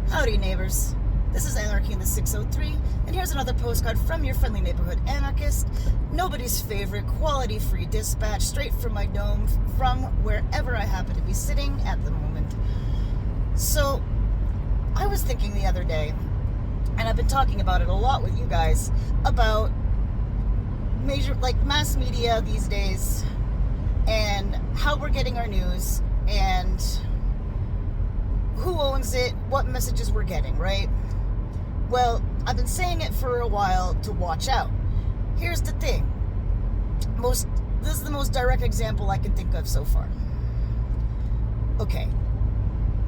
Howdy, neighbors. This is Anarchy in the 603, and here's another postcard from your friendly neighborhood anarchist. Nobody's favorite quality-free dispatch straight from my dome from wherever I happen to be sitting at the moment. So, I was thinking the other day, and I've been talking about it a lot with you guys, about mass media these days, and how we're getting our news, and who owns it, what messages we're getting, right? Well, I've been saying it for a while to watch out. Here's the thing. This is the most direct example I can think of so far. Okay.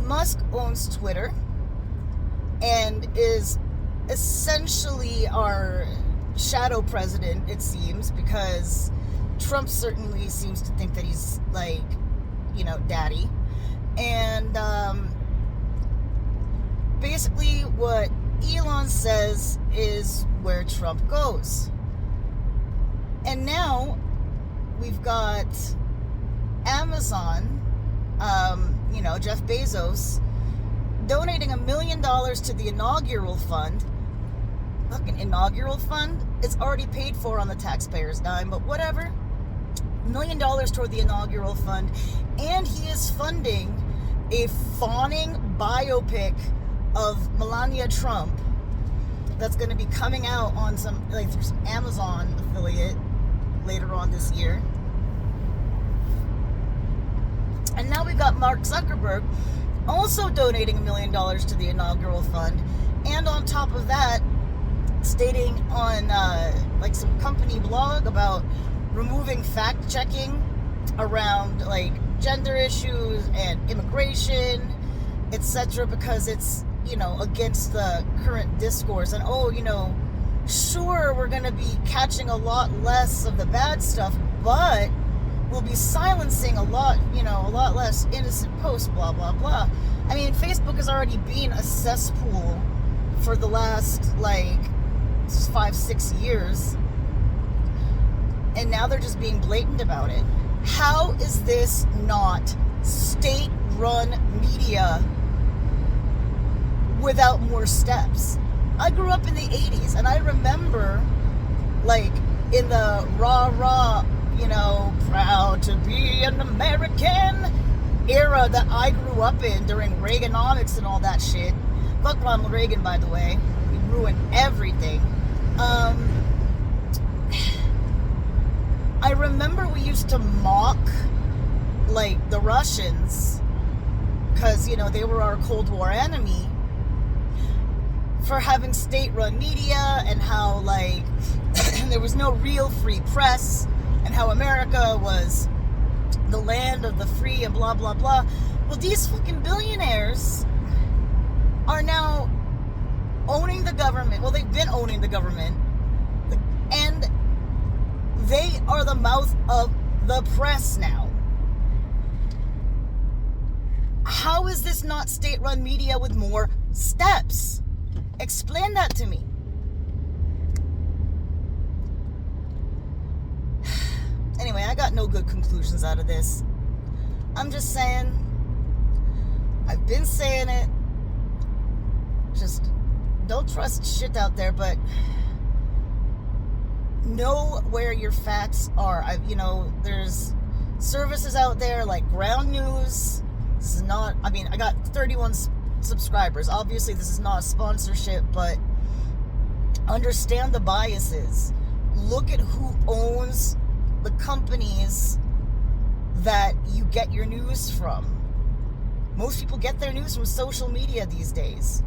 Musk owns Twitter and is essentially our shadow president, it seems, because Trump certainly seems to think that he's daddy. And basically what Elon says is where Trump goes. And now we've got Amazon, Jeff Bezos, donating $1 million to the inaugural fund. Fucking inaugural fund? It's already paid for on the taxpayer's dime, but whatever. $1 million toward the inaugural fund. And he is funding a fawning biopic of Melania Trump that's going to be coming out on through some Amazon affiliate later on this year. And now we got Mark Zuckerberg also donating $1 million to the inaugural fund, and on top of that, stating on some company blog about removing fact checking around gender issues and immigration, etc., because it's against the current discourse. And sure, we're going to be catching a lot less of the bad stuff, but we'll be silencing a lot less innocent posts, blah, blah, blah. I mean, Facebook has already been a cesspool for the last 5-6 years, and now they're just being blatant about it. How is this not state-run media without more steps? I grew up in the 80s, and I remember, in the rah-rah, proud to be an American era that I grew up in during Reaganomics and all that shit. Fuck Ronald Reagan, by the way. He ruined everything. I remember we used to mock, the Russians, because, they were our Cold War enemy, for having state-run media, and how, there was no real free press, and how America was the land of the free and blah, blah, blah. Well, these fucking billionaires are now owning the government. Well, they've been owning the government. And they are the mouth of the press now. How is this not state-run media with more steps? Explain that to me. Anyway, I got no good conclusions out of this. I'm just saying, I've been saying it, just don't trust shit out there, but know where your facts are. There's services out there like Ground News. This is not, I got 31 subscribers. Obviously, this is not a sponsorship, but understand the biases. Look at who owns the companies that you get your news from. Most people get their news from social media these days.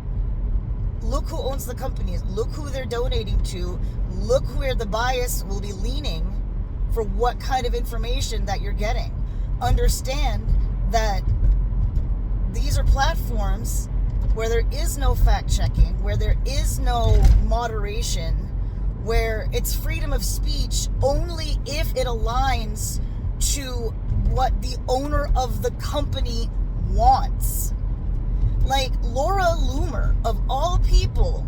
Look who owns the companies. Look who they're donating to. Look where the bias will be leaning for what kind of information that you're getting. Understand that these are platforms where there is no fact-checking, where there is no moderation, where it's freedom of speech only if it aligns to what the owner of the company wants. Laura Loomer, of all people,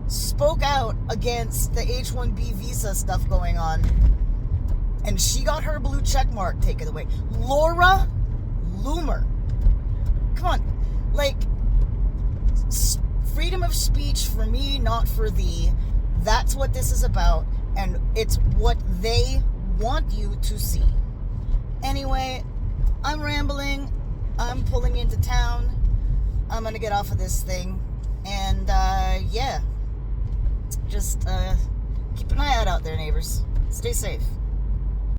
spoke out against the H-1B visa stuff going on, and she got her blue check mark taken away. Laura Loomer. Come on. freedom of speech for me, not for thee. That's what this is about, and it's what they want you to see. Anyway, I'm rambling. I'm pulling into town. I'm gonna get off of this thing, and yeah, just keep an eye out there, neighbors. Stay safe.